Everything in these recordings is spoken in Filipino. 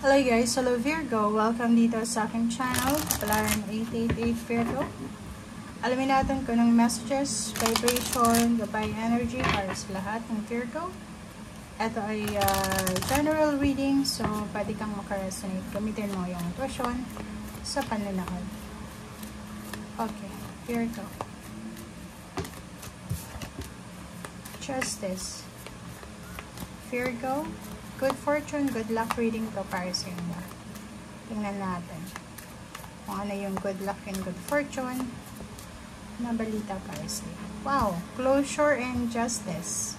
Hello guys, hello Virgo. Welcome dito sa aking channel, Kapalaran 888 Virgo. Alamin natin kung anong messages, vibration, gabay energy para sa lahat ng Virgo. Ito ay general reading, so pwede kang makaresonate. Gamitin mo yung intuition sa panlinahod. Okay, Virgo. Justice. Virgo. Good fortune, good luck reading to para sa inyo. Tingnan natin kung ano yung good luck and good fortune na balita para sa inyo. Wow! Closure and justice.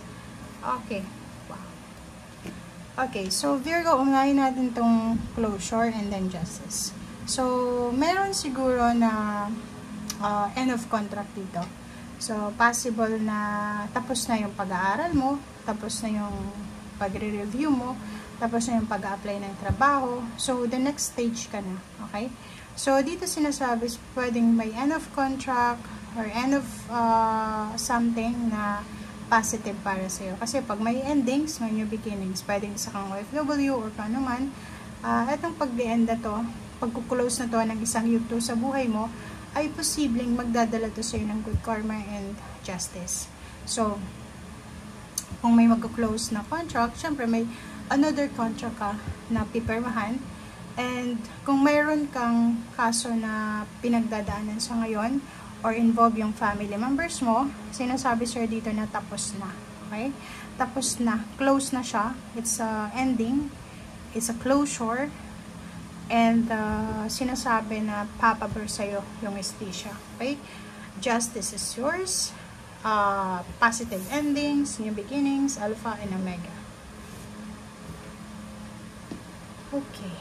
Okay. Wow. Okay, so Virgo, unahin natin tong closure and then justice. So, meron siguro na end of contract dito. So, possible na tapos na yung pag-aaral mo, tapos na yung pagre-review mo, tapos na yung pag-apply ng trabaho. So, the next stage ka na. Okay? So, dito sinasabi, pwedeng may end of contract or end of something na positive para sa'yo. Kasi pag may endings, may new beginnings. Pwedeng isa kang OFW or paano man. Itong pag-end na to, pag-close na to ng isang yugto sa buhay mo, ay posibleng magdadala to sa'yo ng good karma and justice. So, kung may mag-close na contract, syempre may another contract ka na pipirmahan. And kung mayroon kang kaso na pinagdadaanan sa ngayon or involve yung family members mo, sinasabi sir dito na tapos na. Okay? Tapos na. Close na siya. It's a ending. It's a closure. And sinasabi na papabor sa'yo yung estisya. Okay? Justice is yours. Positive endings, new beginnings, alpha and omega. Okay.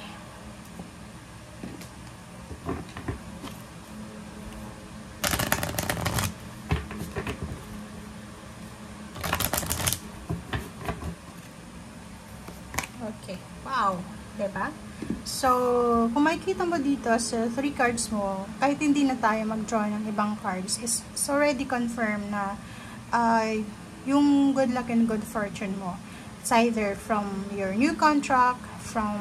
Okay. Wow. Diba? So, kung makikita mo dito sa 3 cards mo, kahit hindi na tayo mag-draw ng ibang cards, it's already confirmed na yung good luck and good fortune mo. It's either from your new contract, from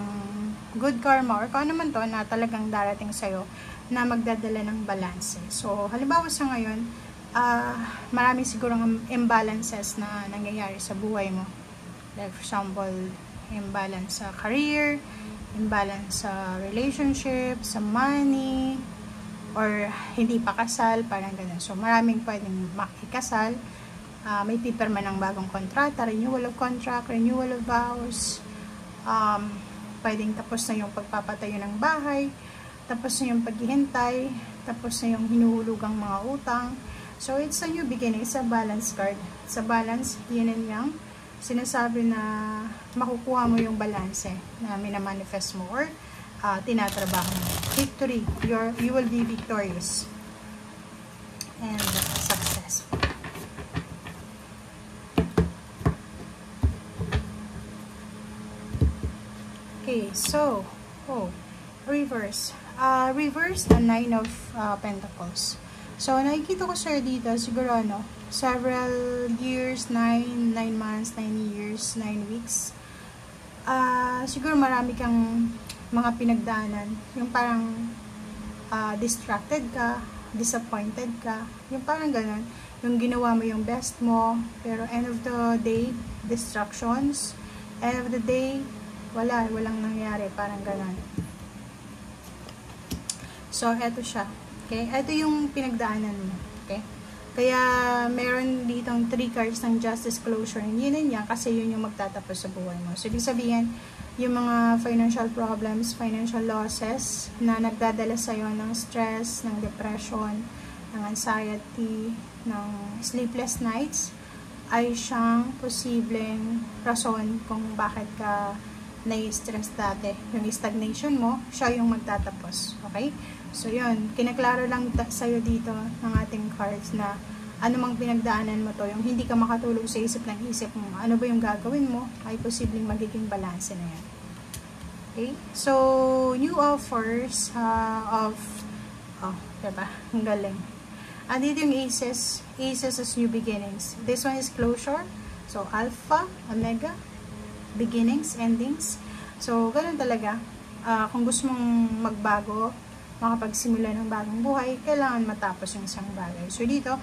good karma, or kung ano man to na talagang darating sa'yo na magdadala ng balance. So, halimbawa sa ngayon, marami sigurong imbalances na nangyayari sa buhay mo. Like, for example, imbalance sa career, imbalance sa relationship, sa money, or hindi pa kasal, parang ganun. So, maraming pwedeng makikasal. May pipirma ng bagong kontrata, renewal of contract, renewal of vows. Pwedeng tapos na yung pagpapatayo ng bahay, tapos na yung paghihintay, tapos na yung hinuhulugang mga utang. So, it's a new beginning. It's a balance card. It's a balance, yin and yang. Sinasabi na makukuha mo yung balance na minamanifest mo or tinatrabaho mo. Victory. You will be victorious. And successful. Okay, so, reverse. Reverse the 9 of Pentacles. So, nakikita ko sir dito, siguro several years, 9 months, 9 years, 9 weeks. Siguro marami kang mga pinagdaanan. Yung parang distracted ka, disappointed ka. Yung parang ganun. Yung ginawa mo yung best mo, pero end of the day, distractions. End of the day, walang nangyari. Parang ganun. So, eto siya. Okay? Ito yung pinagdaanan mo. Okay? Kaya, meron ditong 3 cards ng justice, closure, and yin and yang kasi yun yung magtatapos sa buhay mo. So, ibig sabihin, yung mga financial problems, financial losses na nagdadala sa'yo ng stress, ng depression, ng anxiety, ng sleepless nights, ay siyang posibleng rason kung bakit ka nai-stress dati. Yung stagnation mo, siya yung magtatapos. Okay? So, yun. Kinaklaro lang sa'yo dito ng ating cards na ano mang pinagdaanan mo to, yung hindi ka makatulog sa isip ng isip mo, ano ba yung gagawin mo, ay posibleng magiging balance na yan. Okay? So, new offers diba? Ang galing. Dito yung aces. Aces is new beginnings. This one is closure. So, alpha, omega, beginnings, endings. So, ganun talaga. Kung gusto mong magbago, makapagsimula ng bagong buhay, kailangan matapos yung isang bagay. So, dito,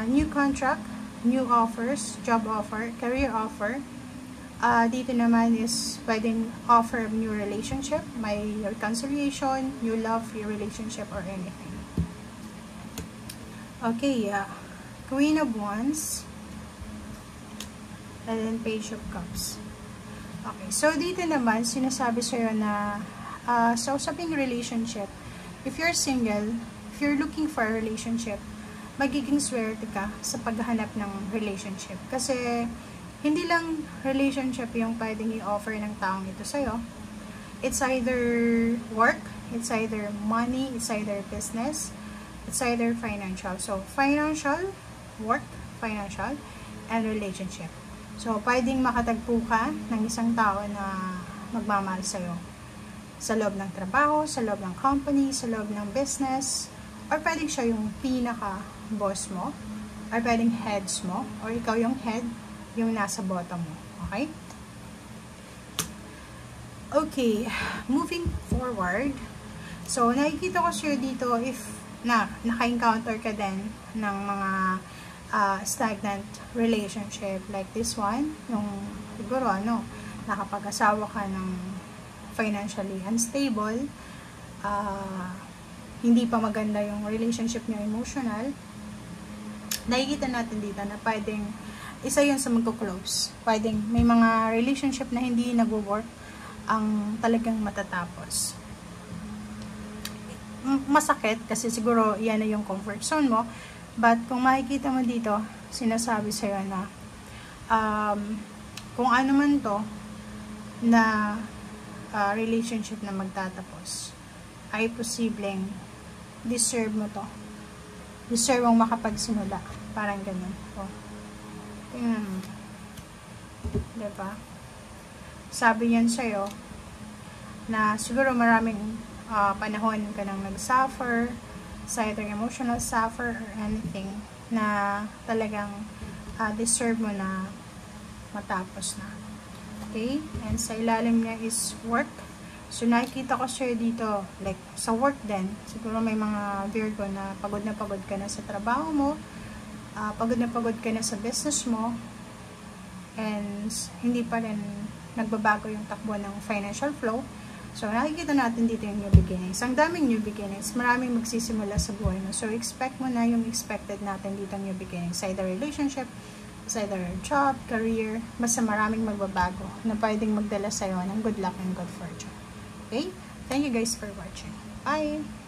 new contract, new offers, job offer, career offer. Dito naman is pwedeng offer of new relationship, may reconciliation, new love, your relationship, or anything. Okay, Queen of Wands, and then Page of Cups. Okay, so dito naman, sinasabi sa'yo na sa usaping relationship, if you're single, if you're looking for a relationship, magiging swerte ka sa paghahanap ng relationship. Kasi, hindi lang relationship yung pwedeng i-offer ng taong ito sa'yo. It's either work, it's either money, it's either business, it's either financial. So, financial, work, financial, and relationship. So, pwedeng makatagpo ka ng isang tao na magmamahal sa'yo. Sa loob ng trabaho, sa loob ng company, sa loob ng business, or pwedeng siya yung pinaka-boss mo, or pwedeng heads mo, or ikaw yung head, yung nasa bottom mo. Okay? Okay, moving forward. So, nakikita ko sa'yo dito if naka-encounter ka din ng mga stagnant relationship like this one, yung siguro nakapag-asawa ka ng financially unstable, hindi pa maganda yung relationship niyo emotional. Nakikita natin dito na pwedeng isa yun sa magko-close. Pwedeng may mga relationship na hindi nagwo-work ang talagang matatapos. Masakit kasi siguro yan na yung comfort zone mo. But kung makikita mo dito, sinasabi sa'yo na kung ano man to na relationship na magtatapos, ay posibleng deserve mo to. Deserve mong makapagsimula. Parang ganun. Tingnan mo. Diba? Sabi yan sa'yo na siguro maraming panahon ka nang nag-suffer, sa either emotional suffer or anything na talagang deserve mo na matapos na. Okay? And sa ilalim niya is work. So, nakikita ko sa'yo dito, like, sa work din, siguro may mga Virgo na pagod ka na sa trabaho mo, pagod ka na sa business mo, and hindi pa rin nagbabago yung takbo ng financial flow. So, nakikita natin dito yung new beginnings. Ang daming new beginnings, maraming magsisimula sa buhay mo. So, expect mo na yung expected natin dito new beginnings. Sa either relationship, sa either job, career, basta maraming magbabago na pwedeng magdala sa'yo ng good luck and good fortune. Okay? Thank you guys for watching. Bye!